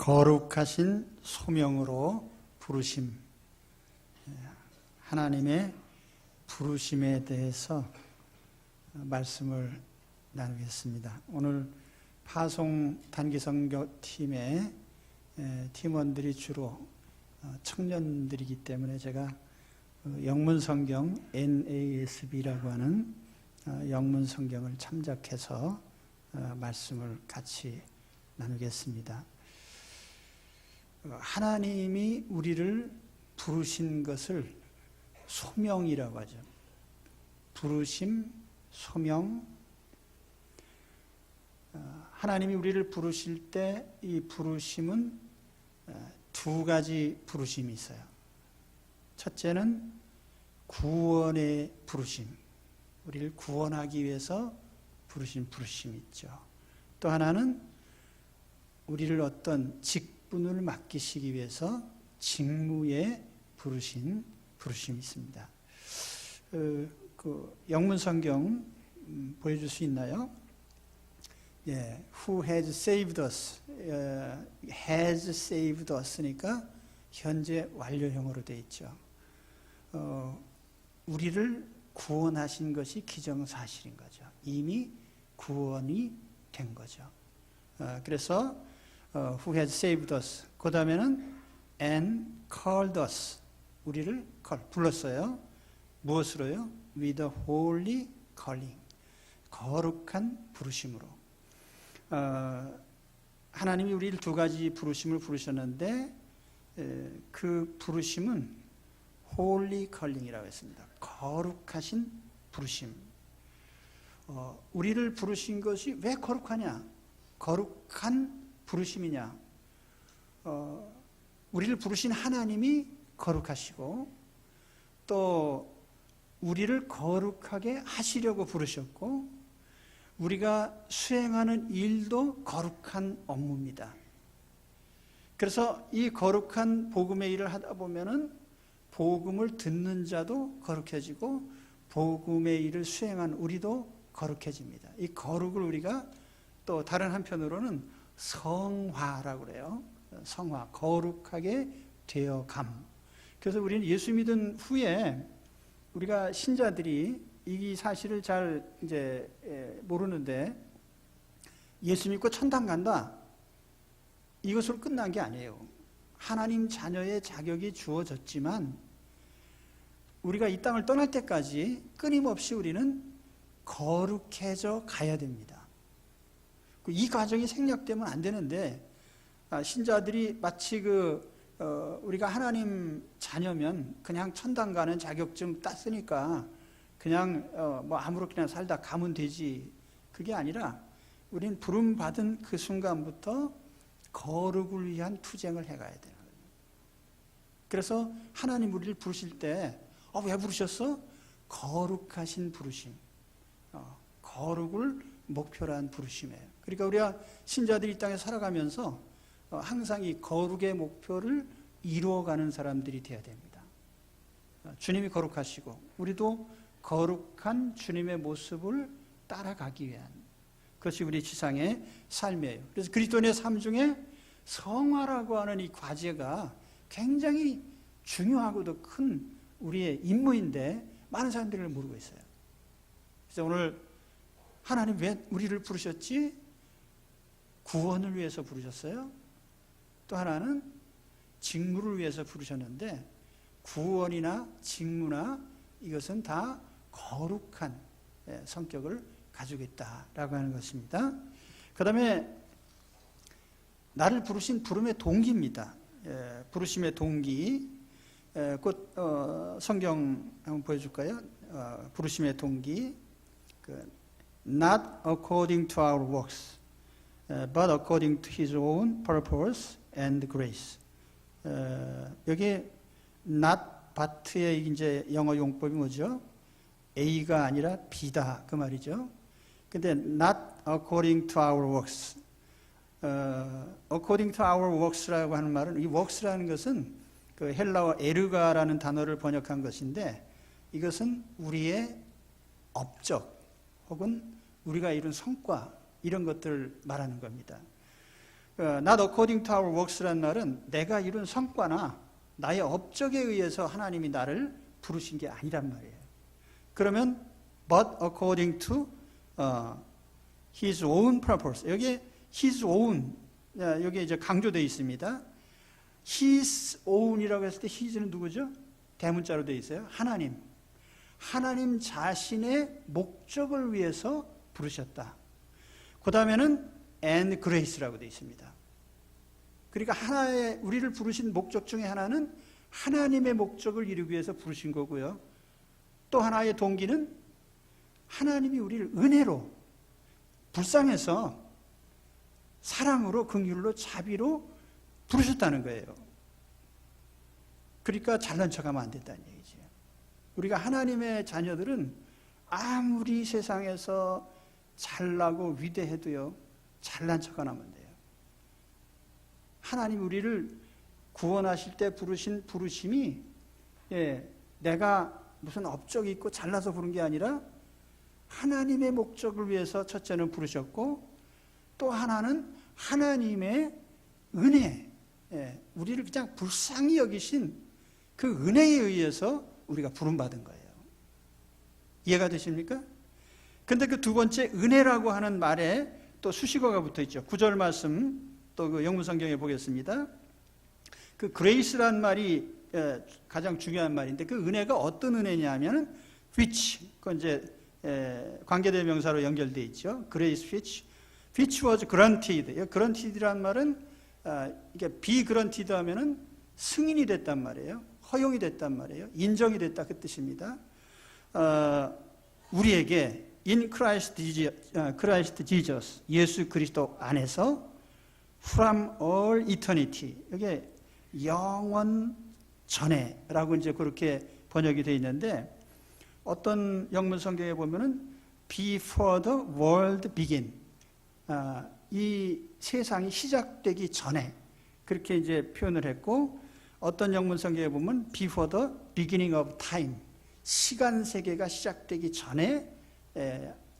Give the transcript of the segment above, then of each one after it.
거룩하신 소명으로 부르심, 하나님의 부르심에 대해서 말씀을 나누겠습니다. 오늘 파송 단기선교팀의 팀원들이 주로 청년들이기 때문에 제가 영문성경 NASB라고 하는 영문성경을 참작해서 말씀을 같이 나누겠습니다. 하나님이 우리를 부르신 것을 소명이라고 하죠. 부르심, 소명. 하나님이 우리를 부르실 때 이 부르심은 두 가지 부르심이 있어요. 첫째는 구원의 부르심. 우리를 구원하기 위해서 부르신 부르심이 있죠. 또 하나는 우리를 어떤 직분을 맡기시기 위해서 직무에 부르신 부르심이 있습니다. 영문성경 보여줄 수 있나요? Who has saved us? has saved us니까 현재 완료형으로 되어 있죠. 우리를 구원하신 것이 기정사실인 거죠. 이미 구원이 된 거죠. 그래서 Who has saved us? 그 다음에는 and called us. 우리를 불렀어요. 무엇으로요? With a holy calling. 거룩한 부르심으로. 하나님이 우리를 두 가지 부르심을 부르셨는데 그 부르심은 holy calling이라고 했습니다. 거룩하신 부르심. 우리를 부르신 것이 왜 거룩하냐? 거룩한 부르심이냐? 우리를 부르신 하나님이 거룩하시고 또 우리를 거룩하게 하시려고 부르셨고 우리가 수행하는 일도 거룩한 업무입니다. 그래서 이 거룩한 복음의 일을 하다 보면은 복음을 듣는 자도 거룩해지고 복음의 일을 수행한 우리도 거룩해집니다. 이 거룩을 우리가 또 다른 한편으로는 성화라고 그래요. 성화, 거룩하게 되어감. 그래서 우리는 예수 믿은 후에 우리가 신자들이 이 사실을 잘 이제 모르는데 예수 믿고 천당 간다. 이것으로 끝난 게 아니에요. 하나님 자녀의 자격이 주어졌지만 우리가 이 땅을 떠날 때까지 끊임없이 우리는 거룩해져 가야 됩니다. 이 과정이 생략되면 안 되는데 신자들이 마치 우리가 하나님 자녀면 그냥 천당 가는 자격증 땄으니까 그냥 뭐 아무렇게나 살다 가면 되지. 그게 아니라 우린 부름 받은 그 순간부터 거룩을 위한 투쟁을 해가야 되는 거예요. 그래서 하나님 우리를 부르실 때 왜 부르셨어? 거룩하신 부르심. 거룩을 목표로 한 부르심이에요. 그러니까 우리가 신자들이 이 땅에 살아가면서 항상 이 거룩의 목표를 이루어가는 사람들이 되어야 됩니다. 주님이 거룩하시고 우리도 거룩한 주님의 모습을 따라가기 위한 그것이 우리 지상의 삶이에요. 그래서 그리스도인의 삶 중에 성화라고 하는 이 과제가 굉장히 중요하고도 큰 우리의 임무인데 많은 사람들이 모르고 있어요. 그래서 오늘 하나님 왜 우리를 부르셨지? 구원을 위해서 부르셨어요. 또 하나는 직무를 위해서 부르셨는데 구원이나 직무나 이것은 다 거룩한 성격을 가지고 있다라고 하는 것입니다. 그 다음에 나를 부르신 부름의 동기입니다. 부르심의 동기. 곧 성경 한번 보여줄까요? 부르심의 동기. Not according to our works, but according to His own purpose and grace. 여기 not but의 이제 영어 용법이 뭐죠? A가 아니라 B다 그 말이죠. 근데 not according to our works. according to our works라고 하는 말은 이 works라는 것은 그 헬라어 에르가라는 단어를 번역한 것인데 이것은 우리의 업적 혹은 우리가 이룬 성과 이런 것들을 말하는 겁니다. not according to our works라는 말은 내가 이룬 성과나 나의 업적에 의해서 하나님이 나를 부르신 게 아니란 말이에요. 그러면 but according to his own purpose. 여기 his own 여기 이제 강조되어 있습니다. his own이라고 했을 때 his는 누구죠? 대문자로 되어 있어요. 하나님 자신의 목적을 위해서 부르셨다. 그 다음에는 and grace라고 되어 있습니다. 그러니까 하나의 우리를 부르신 목적 중에 하나는 하나님의 목적을 이루기 위해서 부르신 거고요. 또 하나의 동기는 하나님이 우리를 은혜로, 불쌍해서 사랑으로, 긍휼로, 자비로 부르셨다는 거예요. 그러니까 잘난 척하면 안 된다는 얘기죠. 우리가 하나님의 자녀들은 아무리 세상에서 잘나고 위대해도요, 잘난 척 안 하면 돼요. 하나님 우리를 구원하실 때 부르신 부르심이 내가 무슨 업적이 있고 잘나서 부른 게 아니라 하나님의 목적을 위해서 첫째는 부르셨고, 또 하나는 하나님의 은혜, 우리를 그냥 불쌍히 여기신 그 은혜에 의해서 우리가 부름받은 거예요. 이해가 되십니까? 근데 그 두 번째 은혜라고 하는 말에 또 수식어가 붙어 있죠. 9절 말씀 또 그 영문 성경에 보겠습니다. 그 grace란 말이 가장 중요한 말인데, 그 은혜가 어떤 은혜냐면 which, 그 이제 관계대명사로 연결되어 있죠. grace which was granted. granted란 말은 이게 be granted 하면은 승인이 됐단 말이에요. 허용이 됐단 말이에요. 인정이 됐다 그 뜻입니다. 우리에게 in Christ Jesus, 예수 그리스도 안에서 from all eternity, 이게 영원 전에라고 이제 그렇게 번역이 되어 있는데, 어떤 영문 성경에 보면은 before the world began, 이 세상이 시작되기 전에 그렇게 이제 표현을 했고, 어떤 영문 성경에 보면 before the beginning of time, 시간 세계가 시작되기 전에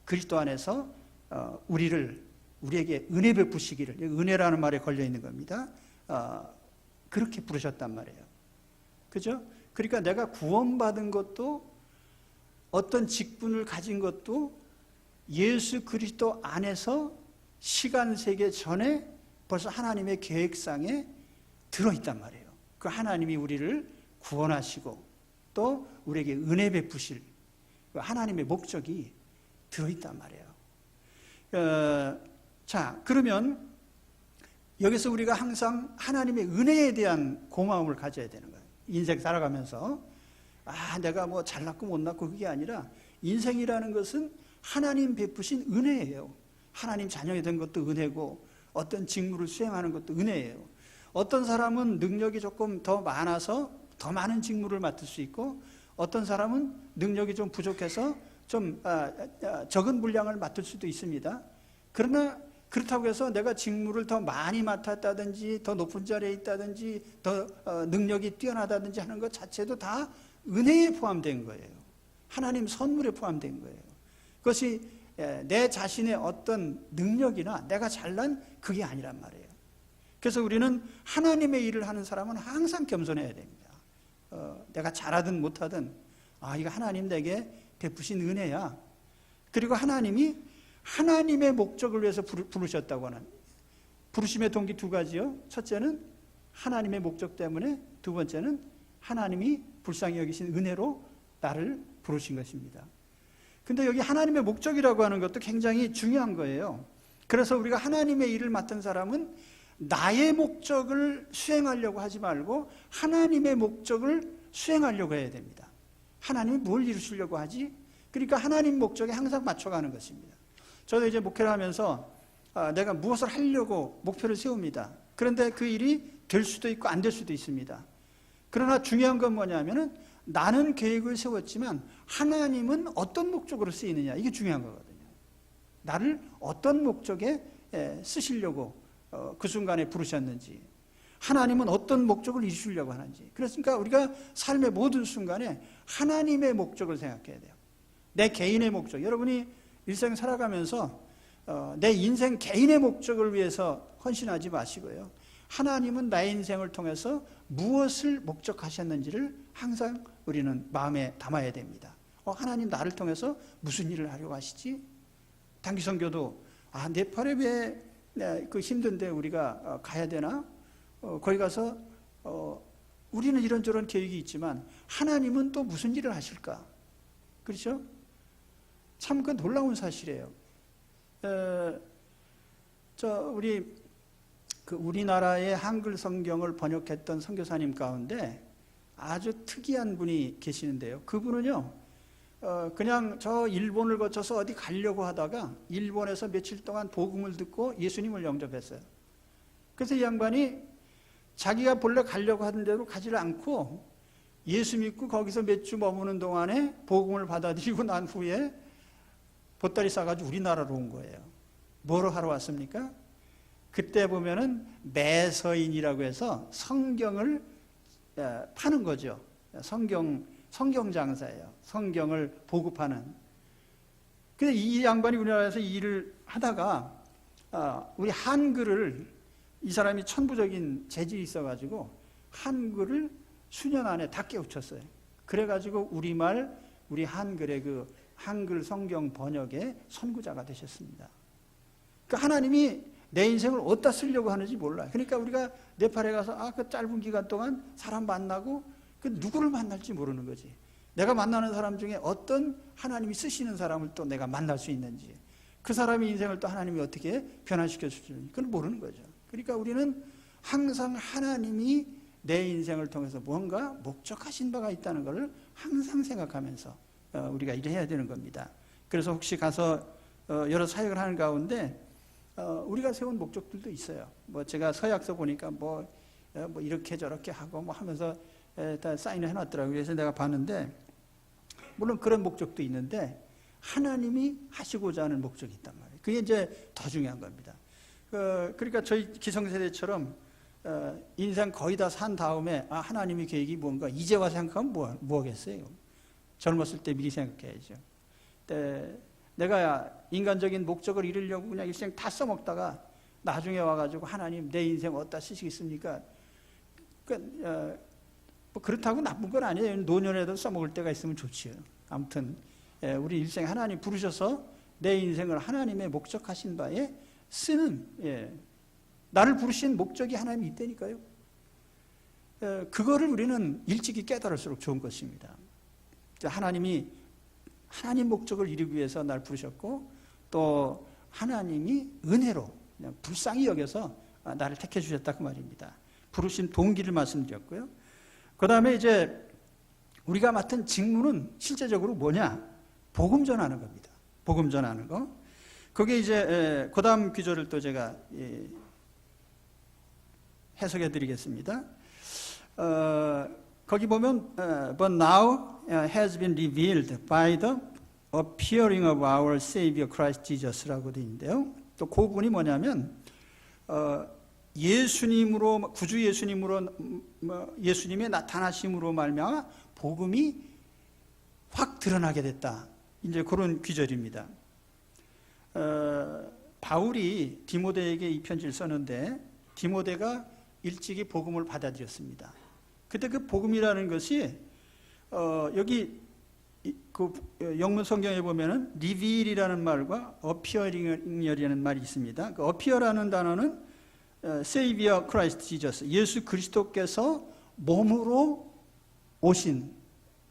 그리스도 안에서 우리에게 은혜 베푸시기를, 은혜라는 말에 걸려 있는 겁니다. 그렇게 부르셨단 말이에요. 그죠? 그러니까 내가 구원받은 것도, 어떤 직분을 가진 것도 예수 그리스도 안에서 시간 세계 전에 벌써 하나님의 계획상에 들어있단 말이에요. 그 하나님이 우리를 구원하시고 또 우리에게 은혜 베푸실 하나님의 목적이 들어있단 말이에요. 자, 그러면 여기서 우리가 항상 하나님의 은혜에 대한 고마움을 가져야 되는 거예요. 인생 살아가면서 내가 뭐 잘났고 못났고 그게 아니라, 인생이라는 것은 하나님 베푸신 은혜예요. 하나님 자녀가 된 것도 은혜고, 어떤 직무를 수행하는 것도 은혜예요. 어떤 사람은 능력이 조금 더 많아서 더 많은 직무를 맡을 수 있고, 어떤 사람은 능력이 좀 부족해서 좀 적은 분량을 맡을 수도 있습니다. 그러나 그렇다고 해서 내가 직무를 더 많이 맡았다든지 더 높은 자리에 있다든지 더 능력이 뛰어나다든지 하는 것 자체도 다 은혜에 포함된 거예요. 하나님 선물에 포함된 거예요. 그것이 내 자신의 어떤 능력이나 내가 잘난 그게 아니란 말이에요. 그래서 우리는 하나님의 일을 하는 사람은 항상 겸손해야 됩니다. 내가 잘하든 못하든 이거 하나님 내게 베푸신 은혜야. 그리고 하나님이 하나님의 목적을 위해서 부르셨다고 하는, 부르심의 동기 두 가지요. 첫째는 하나님의 목적 때문에, 두 번째는 하나님이 불쌍히 여기신 은혜로 나를 부르신 것입니다. 근데 여기 하나님의 목적이라고 하는 것도 굉장히 중요한 거예요. 그래서 우리가 하나님의 일을 맡은 사람은 나의 목적을 수행하려고 하지 말고 하나님의 목적을 수행하려고 해야 됩니다. 하나님이 뭘 이루시려고 하지? 그러니까 하나님 목적에 항상 맞춰가는 것입니다. 저도 이제 목회를 하면서 내가 무엇을 하려고 목표를 세웁니다. 그런데 그 일이 될 수도 있고 안 될 수도 있습니다. 그러나 중요한 건 뭐냐면은 나는 계획을 세웠지만 하나님은 어떤 목적으로 쓰이느냐, 이게 중요한 거거든요. 나를 어떤 목적에 쓰시려고 그 순간에 부르셨는지, 하나님은 어떤 목적을 이루시려고 하는지. 그렇습니까? 우리가 삶의 모든 순간에 하나님의 목적을 생각해야 돼요. 내 개인의 목적. 여러분이 일생 살아가면서 내 인생 개인의 목적을 위해서 헌신하지 마시고요. 하나님은 나의 인생을 통해서 무엇을 목적하셨는지를 항상 우리는 마음에 담아야 됩니다. 하나님 나를 통해서 무슨 일을 하려고 하시지? 단기 선교도 네팔에 왜 그 힘든데 우리가 가야 되나? 거기 가서 우리는 이런저런 계획이 있지만 하나님은 또 무슨 일을 하실까? 그렇죠? 참 그 놀라운 사실이에요. 우리나라의 한글 성경을 번역했던 선교사님 가운데 아주 특이한 분이 계시는데요. 그분은요, 그냥 저 일본을 거쳐서 어디 가려고 하다가 일본에서 며칠 동안 복음을 듣고 예수님을 영접했어요. 그래서 이 양반이 자기가 본래 가려고 하던 대로 가지를 않고 예수 믿고 거기서 몇 주 머무는 동안에 복음을 받아들이고 난 후에 보따리 싸가지고 우리나라로 온 거예요. 뭐로 하러 왔습니까? 그때 보면은 매서인이라고 해서 성경을 파는 거죠. 성경 장사예요. 성경을 보급하는. 근데 이 양반이 우리나라에서 이 일을 하다가 우리 한글을, 이 사람이 천부적인 재질이 있어가지고 한글을 수년 안에 다 깨우쳤어요. 그래가지고 우리말, 우리 한글의 그 한글 성경 번역의 선구자가 되셨습니다. 그러니까 하나님이 내 인생을 어디다 쓰려고 하는지 몰라요. 그러니까 우리가 네팔에 가서 그 짧은 기간 동안 사람 만나고 그 누구를 만날지 모르는 거지. 내가 만나는 사람 중에 어떤 하나님이 쓰시는 사람을 또 내가 만날 수 있는지, 그 사람의 인생을 또 하나님이 어떻게 변화시켜 주는지 그건 모르는 거죠. 그러니까 우리는 항상 하나님이 내 인생을 통해서 뭔가 목적하신 바가 있다는 것을 항상 생각하면서 우리가 일해야 되는 겁니다. 그래서 혹시 가서 여러 사역을 하는 가운데 우리가 세운 목적들도 있어요. 제가 서약서 보니까 이렇게 저렇게 하고 하면서 다 사인을 해놨더라고요. 그래서 내가 봤는데, 물론 그런 목적도 있는데 하나님이 하시고자 하는 목적이 있단 말이에요. 그게 이제 더 중요한 겁니다. 그러니까 저희 기성세대처럼 인생 거의 다 산 다음에 하나님의 계획이 뭔가 이제 와서 생각하면 뭐겠어요? 젊었을 때 미리 생각해야죠. 내가 인간적인 목적을 이루려고 그냥 일생 다 써먹다가 나중에 와가지고 하나님 내 인생 어디다 쓰시겠습니까? 그렇다고 나쁜 건 아니에요. 노년에도 써먹을 때가 있으면 좋지요. 아무튼 우리 일생 하나님 부르셔서 내 인생을 하나님의 목적하신 바에 쓰는, 나를 부르신 목적이 하나님이 있다니까요. 그거를 우리는 일찍이 깨달을수록 좋은 것입니다. 하나님 목적을 이루기 위해서 날 부르셨고, 또 하나님이 은혜로 그냥 불쌍히 여겨서 나를 택해 주셨다 그 말입니다. 부르신 동기를 말씀드렸고요. 그 다음에 이제 우리가 맡은 직무는 실제적으로 뭐냐? 복음 전하는 겁니다. 복음 전하는 거. 그게 이제 그 다음 구절을 또 제가 해석해 드리겠습니다. 거기 보면 But now has been revealed by the appearing of our Savior Christ Jesus라고 되어 있는데요. 또 그 부분이 뭐냐면 예수님으로, 구주 예수님으로, 예수님의 나타나심으로 말미암아 복음이 확 드러나게 됐다. 이제 그런 귀절입니다. 바울이 디모데에게 이 편지를 썼는데 디모데가 일찍이 복음을 받아들였습니다. 그때 그 복음이라는 것이 여기 그 영문 성경에 보면은 리빌이라는 말과 어피어링이라는 말이 있습니다. 그 어피어라는 단어는 Savior Christ Jesus, 예수 그리스도께서 몸으로 오신,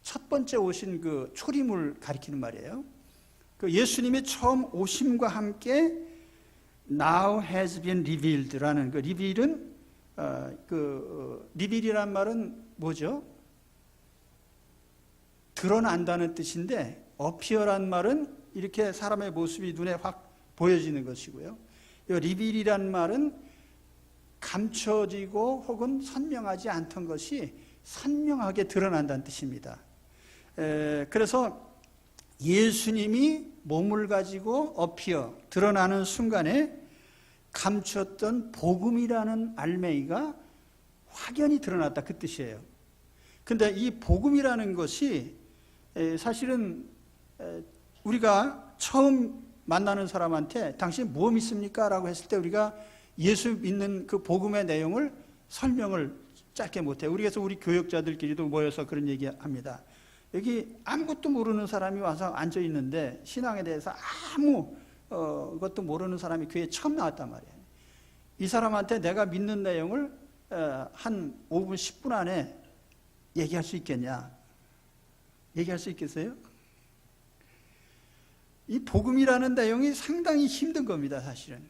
첫 번째 오신 그 초림을 가리키는 말이에요. 그 예수님이 처음 오심과 함께 Now has been revealed라는 그 리빌은 리빌이란 말은 뭐죠? 드러난다는 뜻인데 어피어란 말은 이렇게 사람의 모습이 눈에 확 보여지는 것이고요. 이 리빌이란 말은 감춰지고 혹은 선명하지 않던 것이 선명하게 드러난다는 뜻입니다. 그래서 예수님이 몸을 가지고 어피어 드러나는 순간에 감췄던 복음이라는 알맹이가 확연히 드러났다 그 뜻이에요. 근데 이 복음이라는 것이 사실은 우리가 처음 만나는 사람한테 당신 뭐 믿습니까? 라고 했을 때 우리가 예수 믿는 그 복음의 내용을 설명을 짧게 못해요. 그래서 우리 교역자들끼리도 모여서 그런 얘기합니다. 여기 아무것도 모르는 사람이 와서 앉아 있는데 신앙에 대해서 아무 것도 모르는 사람이 교회에 처음 나왔단 말이에요. 이 사람한테 내가 믿는 내용을 한 5분, 10분 안에 얘기할 수 있겠냐? 얘기할 수 있겠어요? 이 복음이라는 내용이 상당히 힘든 겁니다, 사실은.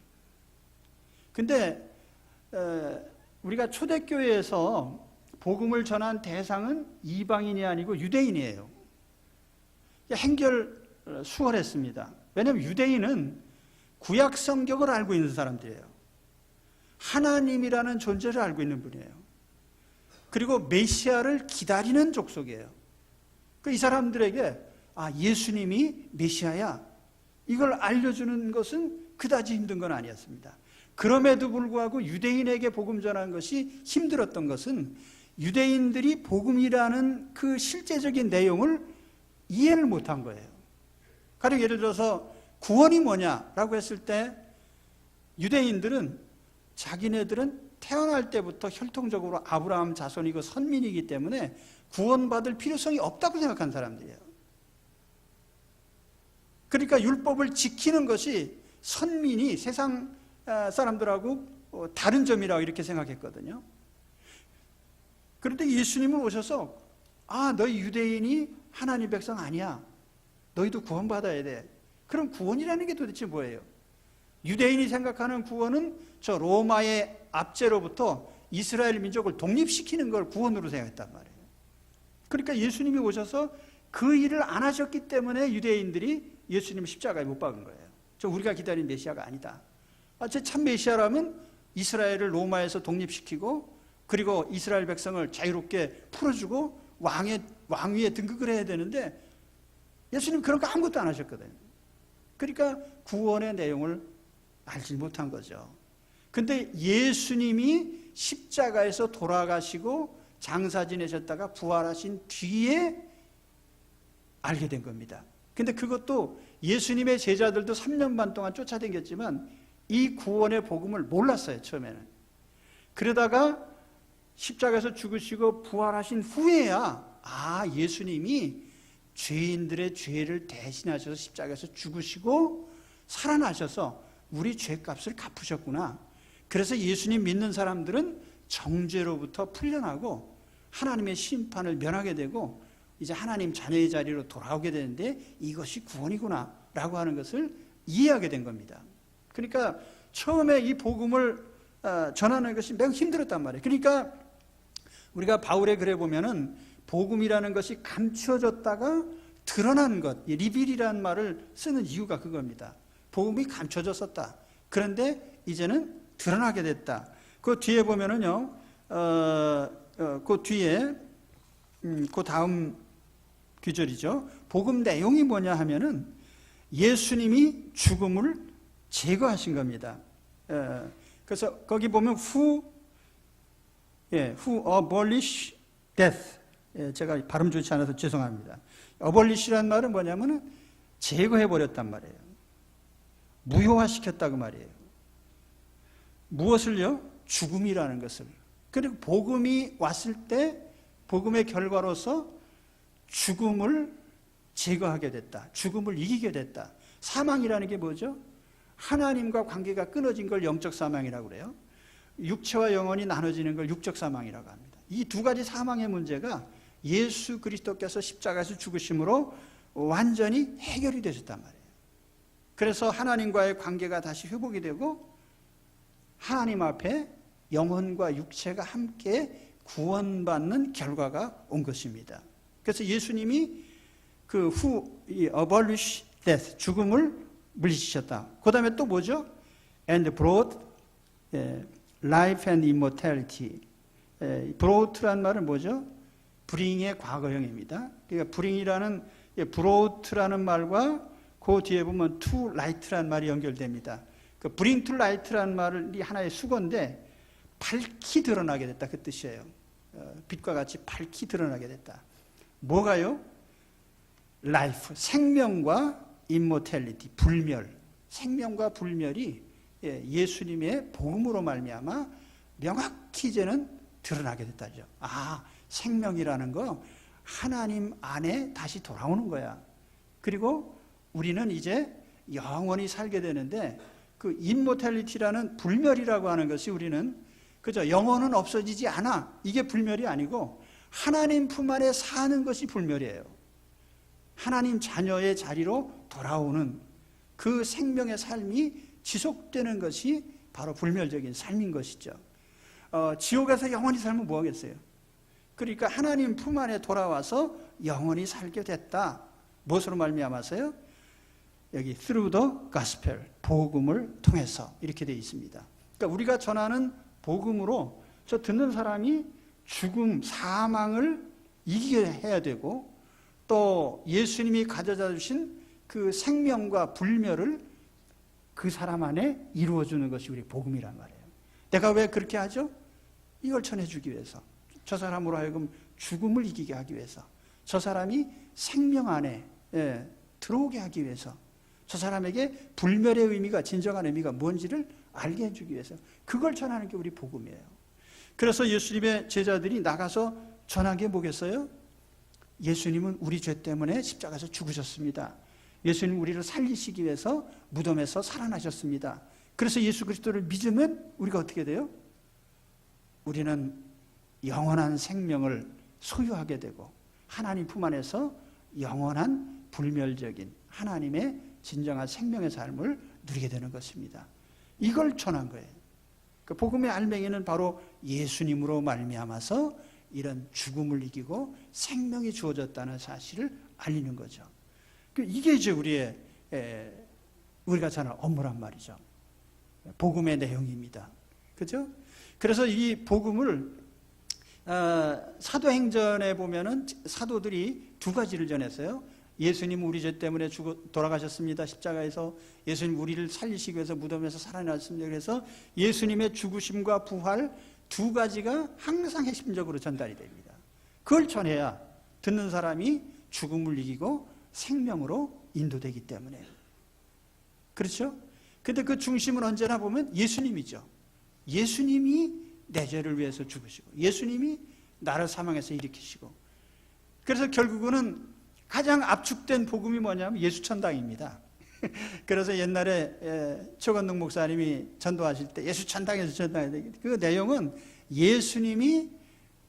근데 우리가 초대교회에서 복음을 전한 대상은 이방인이 아니고 유대인이에요. 행결 수월했습니다. 왜냐하면 유대인은 구약 성경을 알고 있는 사람들이에요. 하나님이라는 존재를 알고 있는 분이에요. 그리고 메시아를 기다리는 족속이에요. 이 사람들에게 예수님이 메시아야, 이걸 알려주는 것은 그다지 힘든 건 아니었습니다. 그럼에도 불구하고 유대인에게 복음 전하는 것이 힘들었던 것은 유대인들이 복음이라는 그 실제적인 내용을 이해를 못한 거예요. 가령 예를 들어서 구원이 뭐냐라고 했을 때 유대인들은 자기네들은 태어날 때부터 혈통적으로 아브라함 자손이고 선민이기 때문에 구원받을 필요성이 없다고 생각한 사람들이에요. 그러니까 율법을 지키는 것이 선민이 세상 사람들하고 다른 점이라고 이렇게 생각했거든요. 그런데 예수님은 오셔서 너희 유대인이 하나님 백성 아니야. 너희도 구원받아야 돼. 그럼 구원이라는 게 도대체 뭐예요? 유대인이 생각하는 구원은 저 로마의 압제로부터 이스라엘 민족을 독립시키는 걸 구원으로 생각했단 말이에요. 그러니까 예수님이 오셔서 그 일을 안 하셨기 때문에 유대인들이 예수님 십자가에 못 박은 거예요. 저 우리가 기다린 메시아가 아니다. 제 참 메시아라면 이스라엘을 로마에서 독립시키고 그리고 이스라엘 백성을 자유롭게 풀어주고 왕위에 등극을 해야 되는데 예수님 그런 거 아무것도 안 하셨거든요. 그러니까 구원의 내용을 알지 못한 거죠. 근데 예수님이 십자가에서 돌아가시고 장사 지내셨다가 부활하신 뒤에 알게 된 겁니다. 근데 그것도 예수님의 제자들도 3년 반 동안 쫓아다녔지만 이 구원의 복음을 몰랐어요, 처음에는. 그러다가 십자가에서 죽으시고 부활하신 후에야 예수님이 죄인들의 죄를 대신하셔서 십자가에서 죽으시고 살아나셔서 우리 죄값을 갚으셨구나. 그래서 예수님 믿는 사람들은 정죄로부터 풀려나고 하나님의 심판을 면하게 되고 이제 하나님 자녀의 자리로 돌아오게 되는데 이것이 구원이구나 라고 하는 것을 이해하게 된 겁니다. 그러니까 처음에 이 복음을 전하는 것이 매우 힘들었단 말이에요. 그러니까 우리가 바울의 글에 보면은 복음이라는 것이 감춰졌다가 드러난 것, 리빌이라는 말을 쓰는 이유가 그겁니다. 복음이 감춰졌었다. 그런데 이제는 드러나게 됐다. 그 뒤에 보면은요, 그 뒤에 그 다음 구절이죠. 복음 내용이 뭐냐 하면은 예수님이 죽음을 제거하신 겁니다. 그래서 거기 보면 who abolish death. 제가 발음 좋지 않아서 죄송합니다. abolish라는 말은 뭐냐면은 제거해버렸단 말이에요. 무효화시켰다고 말이에요. 무엇을요? 죽음이라는 것을. 그리고 복음이 왔을 때 복음의 결과로서 죽음을 제거하게 됐다. 죽음을 이기게 됐다. 사망이라는 게 뭐죠? 하나님과 관계가 끊어진 걸 영적 사망이라고 그래요. 육체와 영혼이 나눠지는 걸 육적 사망이라고 합니다. 이 두 가지 사망의 문제가 예수 그리스도께서 십자가에서 죽으심으로 완전히 해결이 되셨단 말이에요. 그래서 하나님과의 관계가 다시 회복이 되고 하나님 앞에 영혼과 육체가 함께 구원받는 결과가 온 것입니다. 그래서 예수님이 그 abolish death, 죽음을 물리치셨다. 그 다음에 또 뭐죠? And brought life and immortality. brought라는 말은 뭐죠? bring의 과거형입니다. 그러니까 bring이라는 brought라는 말과 그 뒤에 보면 to light라는 말이 연결됩니다. 그 bring to light라는 말이 하나의 수거인데 밝히 드러나게 됐다 그 뜻이에요. 빛과 같이 밝히 드러나게 됐다. 뭐가요? life, 생명과 immortality, 불멸. 생명과 불멸이 예수님의 복음으로 말미암아 명확히 이제는 드러나게 됐다죠. 아, 생명이라는 거 하나님 안에 다시 돌아오는 거야. 그리고 우리는 이제 영원히 살게 되는데 그 임모탈리티라는 불멸이라고 하는 것이 우리는 그죠? 영혼은 없어지지 않아. 이게 불멸이 아니고 하나님 품 안에 사는 것이 불멸이에요. 하나님 자녀의 자리로 돌아오는 그 생명의 삶이 지속되는 것이 바로 불멸적인 삶인 것이죠. 지옥에서 영원히 살면 뭐 하겠어요? 그러니까 하나님 품 안에 돌아와서 영원히 살게 됐다. 무엇으로 말미암아서요? 여기 through the gospel, 복음을 통해서 이렇게 되어 있습니다. 그러니까 우리가 전하는 복음으로 저 듣는 사람이 죽음, 사망을 이기게 해야 되고 또 예수님이 가져다 주신 그 생명과 불멸을 그 사람 안에 이루어주는 것이 우리 복음이란 말이에요. 내가 왜 그렇게 하죠? 이걸 전해주기 위해서, 저 사람으로 하여금 죽음을 이기게 하기 위해서, 저 사람이 생명 안에 들어오게 하기 위해서, 저 사람에게 불멸의 의미가, 진정한 의미가 뭔지를 알게 해주기 위해서 그걸 전하는 게 우리 복음이에요. 그래서 예수님의 제자들이 나가서 전한 게 뭐겠어요? 예수님은 우리 죄 때문에 십자가에서 죽으셨습니다. 예수님 우리를 살리시기 위해서 무덤에서 살아나셨습니다. 그래서 예수 그리스도를 믿으면 우리가 어떻게 돼요? 우리는 영원한 생명을 소유하게 되고 하나님 품 안에서 영원한 불멸적인 하나님의 진정한 생명의 삶을 누리게 되는 것입니다. 이걸 전한 거예요. 그 복음의 알맹이는 바로 예수님으로 말미암아서 이런 죽음을 이기고 생명이 주어졌다는 사실을 알리는 거죠. 이게 이제 우리가 전할 업무란 말이죠. 복음의 내용입니다. 그죠? 그래서 이 복음을 사도행전에 보면은 사도들이 두 가지를 전했어요. 예수님 우리 죄 때문에 돌아가셨습니다. 십자가에서 예수님 우리를 살리시기 위해서 무덤에서 살아났습니다. 그래서 예수님의 죽으심과 부활 두 가지가 항상 핵심적으로 전달이 됩니다. 그걸 전해야 듣는 사람이 죽음을 이기고 생명으로 인도되기 때문에. 그렇죠? 근데 그 중심은 언제나 보면 예수님이죠. 예수님이 내 죄를 위해서 죽으시고 예수님이 나를 사망에서 일으키시고, 그래서 결국은 가장 압축된 복음이 뭐냐면 예수천당입니다. 그래서 옛날에 최건동 목사님이 전도하실 때 예수천당에서 전도해야 되겠다. 그 내용은 예수님이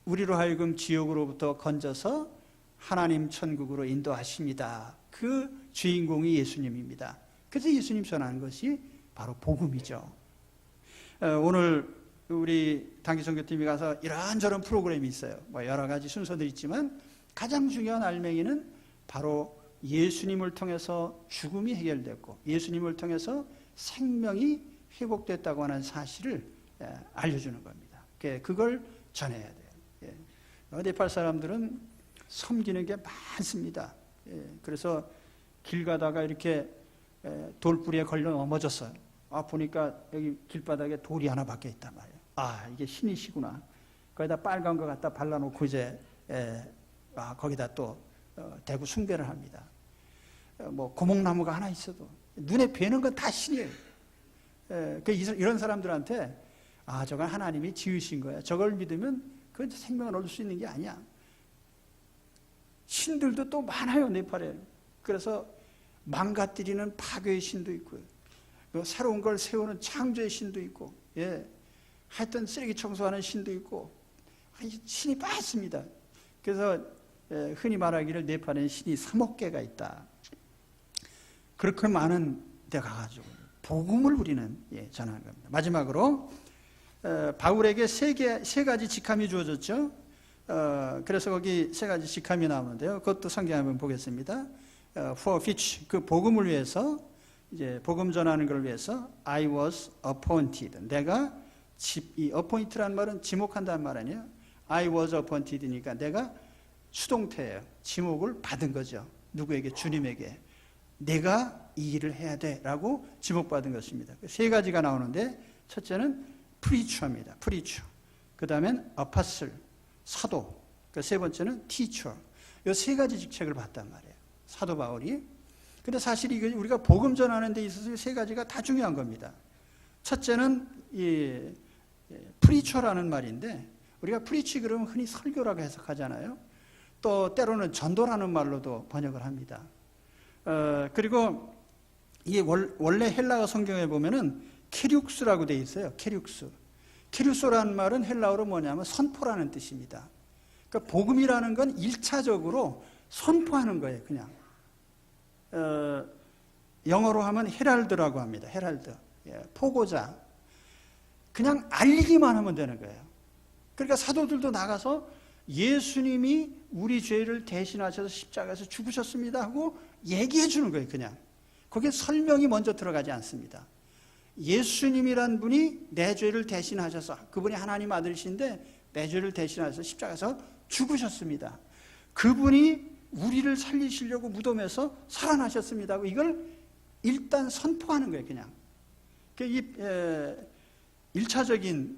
우리로 하여금 지옥으로부터 건져서 하나님 천국으로 인도하십니다. 그 주인공이 예수님입니다. 그래서 예수님 전하는 것이 바로 복음이죠. 오늘 우리 단기선교팀이 가서 이런저런 프로그램이 있어요. 뭐 여러 가지 순서들이 있지만 가장 중요한 알맹이는 바로 예수님을 통해서 죽음이 해결됐고 예수님을 통해서 생명이 회복됐다고 하는 사실을 알려주는 겁니다. 그걸 전해야 돼요. 네팔 사람들은 섬기는 게 많습니다. 그래서 길 가다가 이렇게 돌뿌리에 걸려 넘어졌어요. 보니까 여기 길바닥에 돌이 하나 박혀 있단 말이에요. 이게 신이시구나. 거기다 빨간 거 갖다 발라놓고 이제 거기다 또 대구 숭배를 합니다. 뭐 고목나무가 하나 있어도 눈에 뵈는 건 다 신이에요. 이런 사람들한테 저건 하나님이 지으신 거야. 저걸 믿으면 그건 생명을 얻을 수 있는 게 아니야. 신들도 또 많아요, 네팔에. 그래서 망가뜨리는 파괴의 신도 있고요. 새로운 걸 세우는 창조의 신도 있고, 하여튼 쓰레기 청소하는 신도 있고, 신이 많습니다. 그래서 흔히 말하기를 네팔에는 신이 3억 개가 있다. 그렇게 많은 데 가가지고 복음을 우리는 전하는 겁니다. 마지막으로 바울에게 세 가지 직함이 주어졌죠. 그래서 거기 세 가지 직함이 나오는데요. 그것도 성경 한번 보겠습니다. For which, 그 복음을 위해서, 이제 복음 전하는 걸 위해서 I was appointed. 내가 이 appointed라는 말은 지목한다는 말 아니에요. I was appointed니까 내가 수동태예요. 지목을 받은 거죠. 누구에게? 주님에게. 내가 이 일을 해야 돼 라고 지목받은 것입니다. 세 가지가 나오는데 첫째는 preacher입니다. preacher. 그 다음엔 apostle, 사도. 그 세 번째는 teacher. 이 세 가지 직책을 받단 말이에요. 사도 바울이. 근데 사실 이거 우리가 복음 전하는 데 있어서 세 가지가 다 중요한 겁니다. 첫째는 이 프리처라는 말인데, 우리가 프리치 그러면 흔히 설교라고 해석하잖아요. 또 때로는 전도라는 말로도 번역을 합니다. 그리고 이게 원래 헬라어 성경에 보면은 케륙스라고 돼 있어요. 케륙스. 케륙스라는 말은 헬라어로 뭐냐면 선포라는 뜻입니다. 그러니까 복음이라는 건 1차적으로 선포하는 거예요, 그냥. 영어로 하면 헤랄드라고 합니다. 헤랄드. 포고자. 그냥 알리기만 하면 되는 거예요. 그러니까 사도들도 나가서 예수님이 우리 죄를 대신하셔서 십자가에서 죽으셨습니다 하고 얘기해 주는 거예요, 그냥. 거기에 설명이 먼저 들어가지 않습니다. 예수님이란 분이 내 죄를 대신하셔서, 그분이 하나님 아들이신데 내 죄를 대신하셔서 십자가에서 죽으셨습니다. 그분이 우리를 살리시려고 무덤에서 살아나셨습니다 하고 이걸 일단 선포하는 거예요, 그냥. 이 1차적인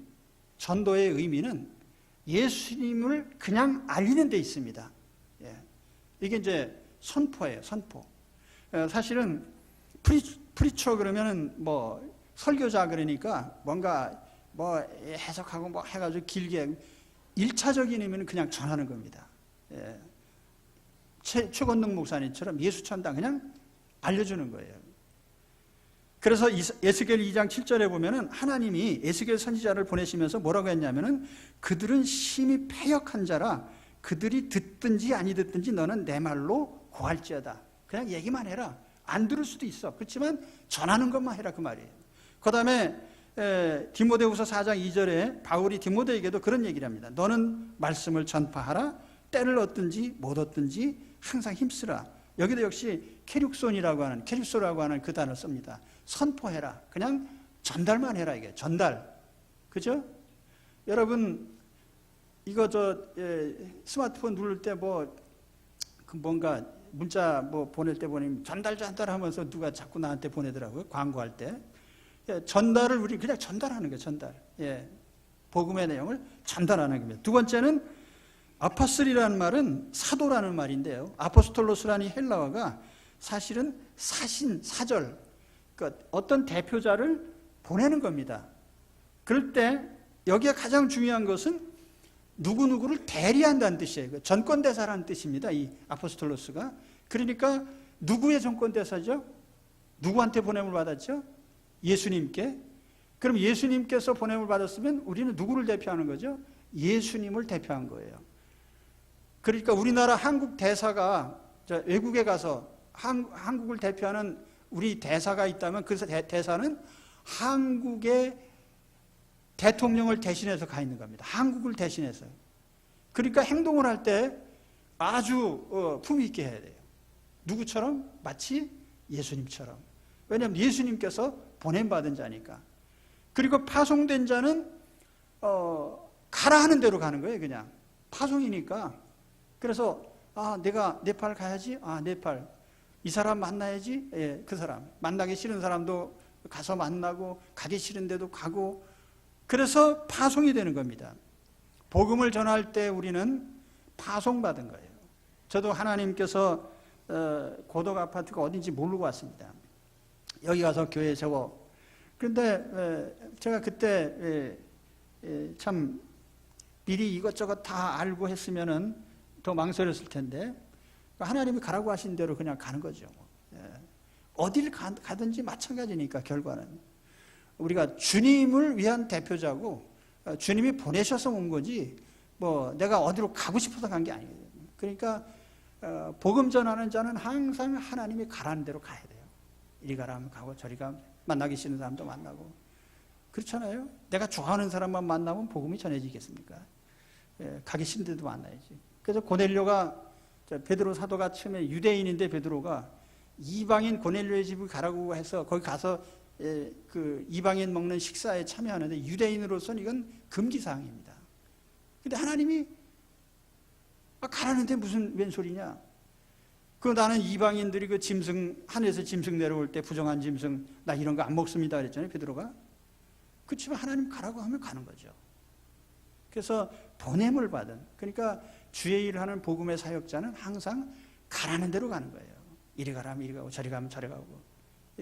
전도의 의미는 예수님을 그냥 알리는 데 있습니다. 이게 이제 선포예요, 선포. 사실은 프리처 그러면은 뭐 설교자 그러니까 뭔가 뭐 해석하고 뭐 해가지고 길게 1차적인 의미는 그냥 전하는 겁니다. 최건능 목사님처럼 예수 천당 그냥 알려주는 거예요. 그래서 에스겔 2장 7절에 보면은 하나님이 에스겔 선지자를 보내시면서 뭐라고 했냐면은 그들은 심히 패역한 자라 그들이 듣든지 아니 듣든지 너는 내 말로 고할지어다. 그냥 얘기만 해라. 안 들을 수도 있어. 그렇지만 전하는 것만 해라 그 말이에요. 그 다음에 디모데후서 4장 2절에 바울이 디모데에게도 그런 얘기를 합니다. 너는 말씀을 전파하라. 때를 얻든지 못 얻든지 항상 힘쓰라. 여기도 역시 케륙소라고 하는 그 단어를 씁니다. 선포해라. 그냥 전달만 해라 이게. 전달. 그죠? 여러분 이거 스마트폰 누를 때 뭔가 문자 보낼 때 보내면 전달 하면서 누가 자꾸 나한테 보내더라고요. 광고할 때. 전달을 우리 그냥 전달하는 거예요. 전달. 복음의 내용을 전달하는 겁니다. 두 번째는 아파슬이라는 말은 사도라는 말인데요. 아포스톨로스라는 헬라어가 사실은 사절, 그러니까 어떤 대표자를 보내는 겁니다. 그럴 때 여기에 가장 중요한 것은 누구누구를 대리한다는 뜻이에요. 전권대사라는 뜻입니다. 이 아포스톨로스가. 그러니까 누구의 전권대사죠? 누구한테 보냄을 받았죠? 예수님께. 그럼 예수님께서 보냄을 받았으면 우리는 누구를 대표하는 거죠? 예수님을 대표한 거예요. 그러니까 우리나라 한국 대사가 외국에 가서 한국을 대표하는 우리 대사가 있다면 그 대사는 한국의 대통령을 대신해서 가 있는 겁니다. 한국을 대신해서. 그러니까 행동을 할 때 아주 품위 있게 해야 돼요. 누구처럼? 마치 예수님처럼. 왜냐하면 예수님께서 보냄받은 자니까. 그리고 파송된 자는 가라 하는 대로 가는 거예요. 그냥 파송이니까. 그래서 내가 네팔 가야지. 네팔. 이 사람 만나야지. 그 사람. 만나기 싫은 사람도 가서 만나고 가기 싫은데도 가고. 그래서 파송이 되는 겁니다. 복음을 전할 때 우리는 파송받은 거예요. 저도 하나님께서 고덕 아파트가 어딘지 모르고 왔습니다. 여기 가서 교회에 적어. 그런데 제가 그때 참 미리 이것저것 다 알고 했으면은 더 망설였을 텐데 하나님이 가라고 하신 대로 그냥 가는 거죠. 어딜 가든지 마찬가지니까 결과는. 우리가 주님을 위한 대표자고 주님이 보내셔서 온 거지 내가 어디로 가고 싶어서 간 게 아니에요. 그러니까 복음 전하는 자는 항상 하나님이 가라는 대로 가야 돼요. 이리 가라 하면 가고 저리 가면 만나기 싫은 사람도 만나고. 그렇잖아요. 내가 좋아하는 사람만 만나면 복음이 전해지겠습니까? 가기 싫은 데도 만나야지. 그래서 고넬료가 베드로 사도가 처음에 유대인인데 베드로가 이방인 고넬료의 집을 가라고 해서 거기 가서 그 이방인 먹는 식사에 참여하는데 유대인으로서는 이건 금기사항입니다. 근데 하나님이 가라는데 무슨 웬소리냐? 나는 이방인들이 그 짐승 하늘에서 짐승 내려올 때 부정한 짐승 나 이런 거 안 먹습니다 그랬잖아요. 베드로가. 그렇지만 하나님 가라고 하면 가는 거죠. 그래서 보냄을 받은, 그러니까 주의 일을 하는 복음의 사역자는 항상 가라는 대로 가는 거예요. 이리 가라면 이리 가고 저리 가면 저리 가고.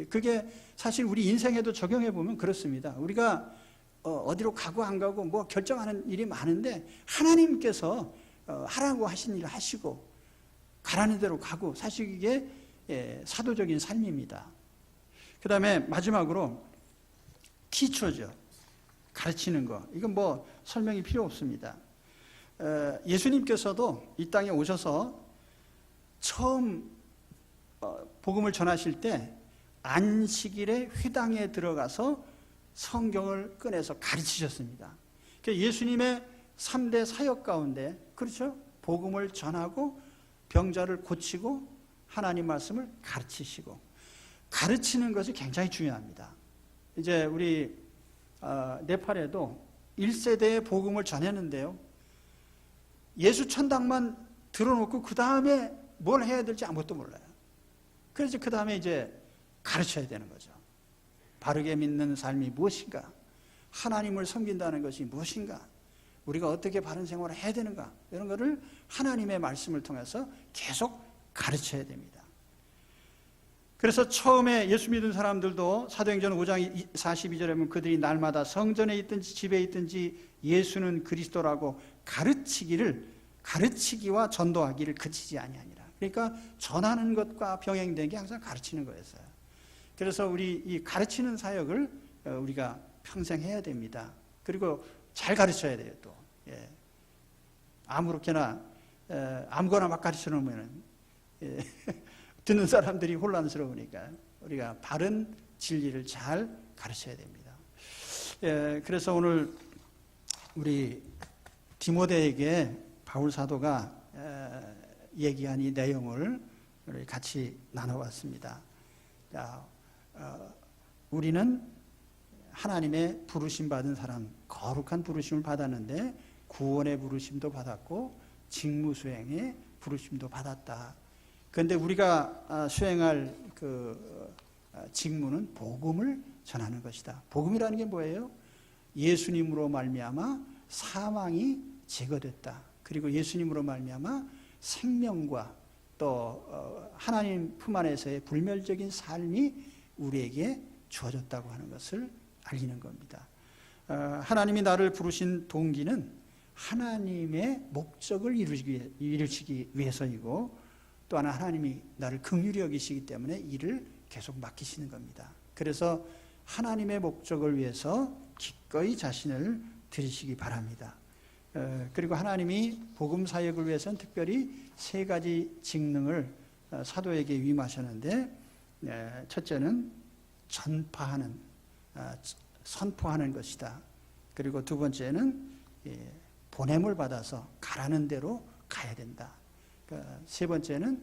그게 사실 우리 인생에도 적용해 보면 그렇습니다. 우리가 어디로 가고 안 가고 뭐 결정하는 일이 많은데 하나님께서 하라고 하신 일을 하시고 가라는 대로 가고, 사실 이게 사도적인 삶입니다. 그 다음에 마지막으로 티처죠. 가르치는 거. 이건 뭐 설명이 필요 없습니다. 예수님께서도 이 땅에 오셔서 처음 복음을 전하실 때 안식일에 회당에 들어가서 성경을 꺼내서 가르치셨습니다. 예수님의 3대 사역 가운데, 그렇죠? 복음을 전하고 병자를 고치고 하나님 말씀을 가르치시고, 가르치는 것이 굉장히 중요합니다. 이제 우리 네팔에도 1세대의 복음을 전했는데요, 예수 천당만 들어놓고 그 다음에 뭘 해야 될지 아무것도 몰라요. 그래서 그 다음에 이제 가르쳐야 되는 거죠. 바르게 믿는 삶이 무엇인가, 하나님을 섬긴다는 것이 무엇인가, 우리가 어떻게 바른 생활을 해야 되는가, 이런 것을 하나님의 말씀을 통해서 계속 가르쳐야 됩니다. 그래서 처음에 예수 믿은 사람들도 사도행전 5장 42절에 보면 그들이 날마다 성전에 있든지 집에 있든지 예수는 그리스도라고 가르치기와 전도하기를 그치지 아니하니라. 그러니까 전하는 것과 병행된 게 항상 가르치는 거였어요. 그래서 우리 이 가르치는 사역을 우리가 평생 해야 됩니다. 그리고 잘 가르쳐야 돼요. 또 아무렇게나 아무거나 막 가르쳐 놓으면 듣는 사람들이 혼란스러우니까 우리가 바른 진리를 잘 가르쳐야 됩니다. 그래서 오늘 우리 디모데에게 바울 사도가 얘기한 이 내용을 우리 같이 나눠봤습니다. 우리는 하나님의 부르심 받은 사람, 거룩한 부르심을 받았는데 구원의 부르심도 받았고 직무 수행의 부르심도 받았다. 그런데 우리가 수행할 그 직무는 복음을 전하는 것이다. 복음이라는 게 뭐예요? 예수님으로 말미암아 사망이 제거됐다. 그리고 예수님으로 말미암아 생명과 또 하나님 품 안에서의 불멸적인 삶이 우리에게 주어졌다고 하는 것을 알리는 겁니다. 하나님이 나를 부르신 동기는 하나님의 목적을 이루시기 위해서이고, 또 하나 하나님이 나를 긍휼히 여기시기 때문에 일을 계속 맡기시는 겁니다. 그래서 하나님의 목적을 위해서 기꺼이 자신을 드리시기 바랍니다. 그리고 하나님이 복음 사역을 위해서는 특별히 3가지 직능을 사도에게 위임하셨는데, 첫째는 전파하는, 선포하는 것이다. 그리고 2번째는 보냄을 받아서 가라는 대로 가야 된다. 3번째는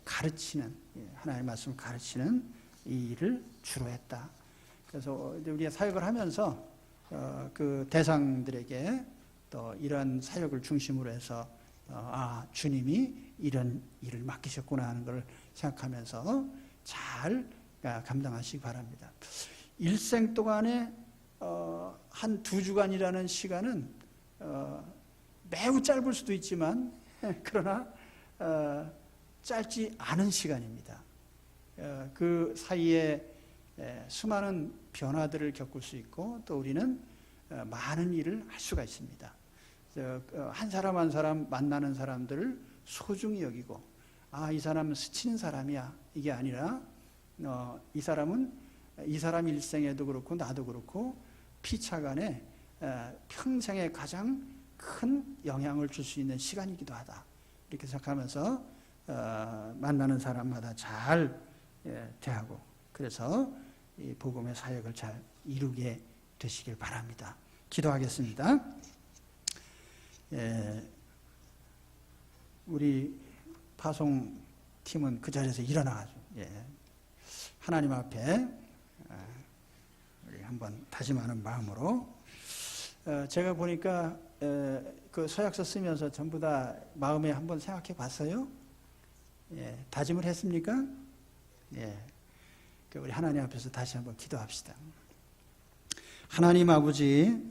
가르치는, 하나님의 말씀을 가르치는 이 일을 주로 했다. 그래서 우리가 사역을 하면서 그 대상들에게 또 이런 사역을 중심으로 해서 주님이 이런 일을 맡기셨구나 하는 걸 생각하면서 잘 감당하시기 바랍니다. 일생 동안에 한 2주간이라는 시간은 매우 짧을 수도 있지만 그러나 짧지 않은 시간입니다. 그 사이에 수많은 변화들을 겪을 수 있고 또 우리는 많은 일을 할 수가 있습니다. 한 사람 한 사람 만나는 사람들을 소중히 여기고, 이 사람은 스치는 사람이야, 이게 아니라 이 사람 일생에도 그렇고 나도 그렇고 피차간에 평생에 가장 큰 영향을 줄 수 있는 시간이기도 하다. 이렇게 생각하면서 만나는 사람마다 잘 대하고, 그래서 이 복음의 사역을 잘 이루게 되시길 바랍니다. 기도하겠습니다. 우리 파송팀은 그 자리에서 일어나가지고 하나님 앞에 우리 한번 다짐하는 마음으로, 제가 보니까 그 서약서 쓰면서 전부 다 마음에 한번 생각해 봤어요. 다짐을 했습니까? 우리 하나님 앞에서 다시 한번 기도합시다. 하나님 아버지,